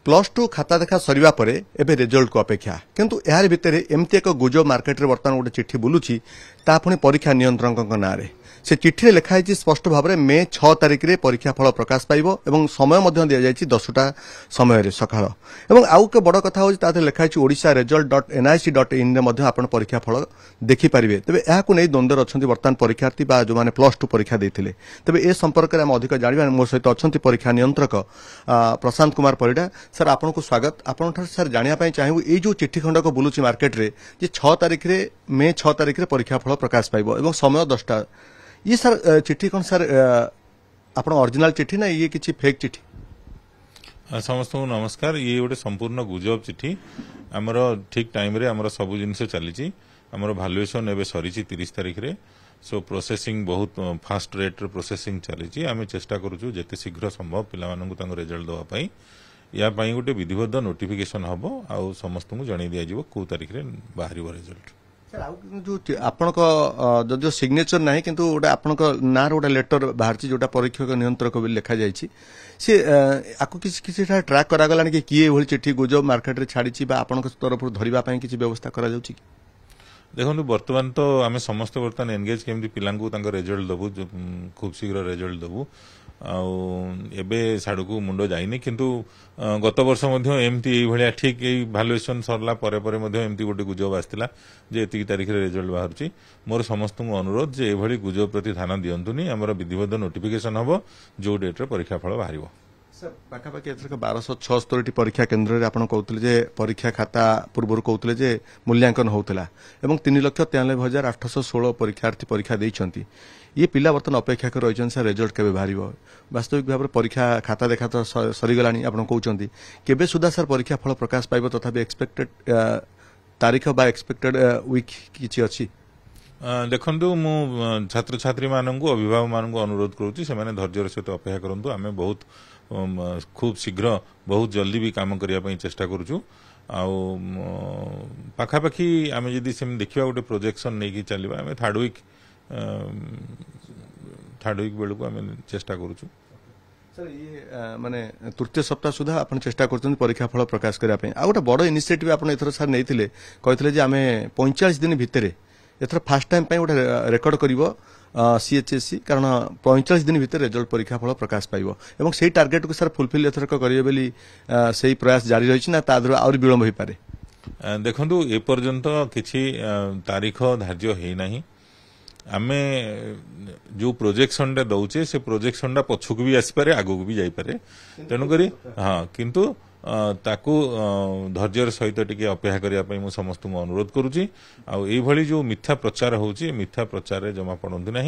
+2 खाता देखा सरिबा परे एबे रिजल्ट को अपेक्षा किंतु यार भितर एमती एक गुजब मार्केट रे वर्तमान गोटे चिट्ठी बुलुची ता पुणी परीक्षा नियंत्रक ना से चिट्ठी लिखाई स्पष्ट भाव में मे 6 तारिख में परीक्षा फल प्रकाश पाइब और समय दि जाए 10टा समय सकाळ और आउ के बड़ कथा होता लिखाई ओडिशा result.nic.in रे आप परीक्षा फल देखिपारे तेज यह नहीं द्वंद्व अच्छा बर्तमान परीक्षार्थी जो मैंने +2 परीक्षा देते तेज ए संपर्क में अधिक जाना मो सहित अच्छा परीक्षा नियंत्रक प्रशांत कुमार परिडा सर आपको स्वागत आपन सर जानापी चाहिए ये जो चिट्ठी खंड को बुलूची मार्केट रे 6 तारिख में मे 6 तारिख में परीक्षा फल प्रकाश पाइब और समय 10टा ये सर चिट्ठी कौन सर आप ओरिजिनल चिट्ठी ना ये किसी फेक चिट्ठी समस्त नमस्कार ये गोटे संपूर्ण गुजब चिट्ठी आमर ठीक टाइम रे आमर सब जिनस चली आमर भालुएसन एवं सरी 30 तारिख रे सो प्रोसेसिंग बहुत फास्ट रेट रे प्रोसेसिंग चली आम चेष्टा करूँ जिते शीघ्र संभव पिला रिजल्ट देवाई या गोटे विधिबद्ध नोटिफिकेशन हम आ समस्त जन दिज्व कौ तारिख रे बाहर रिजल्ट सर जो आपण जो सिग्नेचर ना कि आपण ना गोटे लेटर बाहर जोटा परीक्षक नियंत्रक भी लिखा जाए सी आपको किसी ट्रैक करागला कि किए भली चिट्ठी गुजब मार्केट रे छाड़ी आपण तरफ धरवाई किसी व्यवस्था करा जाउची देखो बर्तमान तो आम समस्त बर्तमान एंगेज केमती पिलांकु रिजल्ट दबु खूब शीघ्र रिजल्ट दबु एबे साडू को मुंड जाइनी किंतु गत वर्ष एमती भाया ठीक भालुएसन सरला परे परे एमती गोटे गुजब आसला जे एति तारिख रे रिजल्ट बाहर मोर समस्त अनुरोध जे एभली गुजब प्रति ध्यान दिंतुनी आमर विधिबद्ध नोटिफिकेशन हम जो डेट रे परीक्षा फल बाहर सर पाखापाखि एथरक 1276 परीक्षा केन्द्र में आप कहते परीक्षा खाता पूर्व कहते मूल्यांकन होता और 3,93,816 परीक्षार्थी परीक्षा देइछंती ये पिला बर्तमान अपेक्षा कर रही सर रिजल्ट केबे बाहर वास्तविक भाव में परीक्षा खाता देखा तो सरीगला आप कहते केबे सुधा सर परीक्षा फल प्रकाश पाइब तथापि एक्सपेक्टेड तारीख बा एक्सपेक्टेड वीक किछि अछि देखु मु छात्र छात्री मानू अभिभावक मानू अनुरोध करुच्ची से धैर्य सहित अपेक्षा करूँ आम बहुत खूब शीघ्र बहुत जल्दी भी काम करने चेष्टा करुचु पाखापाखि आम जदि देखा गोटे प्रोजेक्शन नहीं चलवा आम थर्ड वीक बेलू आम चेष्टा करुचु सर ये माने तृतीय सप्ताह सुधा आप चेष्टा कर परीक्षा फल प्रकाश करने आ गोटे बड़ इनिशिएटिव आप एथर सर नहीं कहते आम 45 दिन भितर एथर फास्ट टाइम गोटे रेकर्ड कर सीएचएससी कारण 45 दिन भितर रिजल्ट परीक्षा फल प्रकाश पाइब और से टार्गेट को सर फुलफिल एथरक करेंगे बोली से प्रयास जारी रही ना तादर आउरी विलंब हो पारे देखु एपर्यंत किसी तारीख धार्य है आमे जो प्रोजेक्शन टा दौचे से प्रोजेक्शन टा पछुक भी आसपे आगू भी जापे तेणुक हाँ किंतु ताकू धैर्य सहित टिके अपेक्षा करने मु समस्त अनुरोध करुच्ची आउ जो मिथ्या प्रचार होची मिथ्या प्रचार जमा पड़ती ना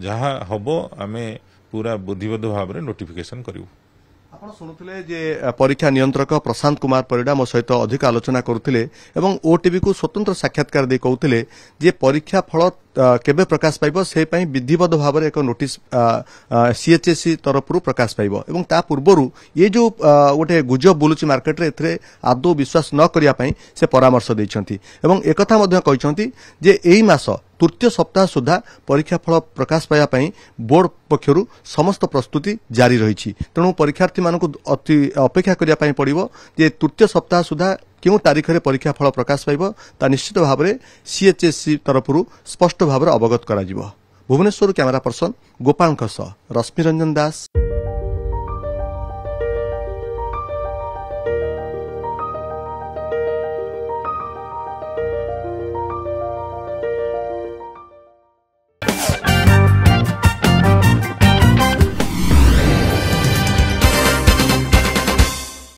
जहाँ हम आमे पूरा बुद्धिबद्ध भाव में नोटिफिकेशन करूँ आपण शुणुले जे परीक्षा नियंत्रक प्रशांत कुमार परिडा मो सहित अधिक आलोचना करुले एवं ओटीवी को स्वतंत्र साक्षात्कार दे कहते जे परीक्षा फल केबे प्रकाश पाइब से विधिबद्ध भाव में एक नोटिस सीएचएससी तरफ प्रकाश पाइब एवं ता पूर्व ये जो गोटे गुजब बुलुची मार्केट रे एथरे आदौ विश्वास न करिया से परामर्श देइछंती एवं एकथा मध्य कहिछंती जे एई मास तृतीय सप्ताह सुधा परीक्षा फल प्रकाश पाइबा बोर्ड पक्षरु समस्त प्रस्तुति जारी रही तेणु परीक्षार्थी मानक अति अपेक्षा करिया पड़िबो जे तृतीय सप्ताह सुधा क्यों तारीख में परीक्षा फल प्रकाश पाइब ता निश्चित भाव में सीएचएससी तरफ स्पष्ट भाव में अवगत करा भुवनेश्वर कैमरा पर्सन गोपाल रश्मि रंजन दास।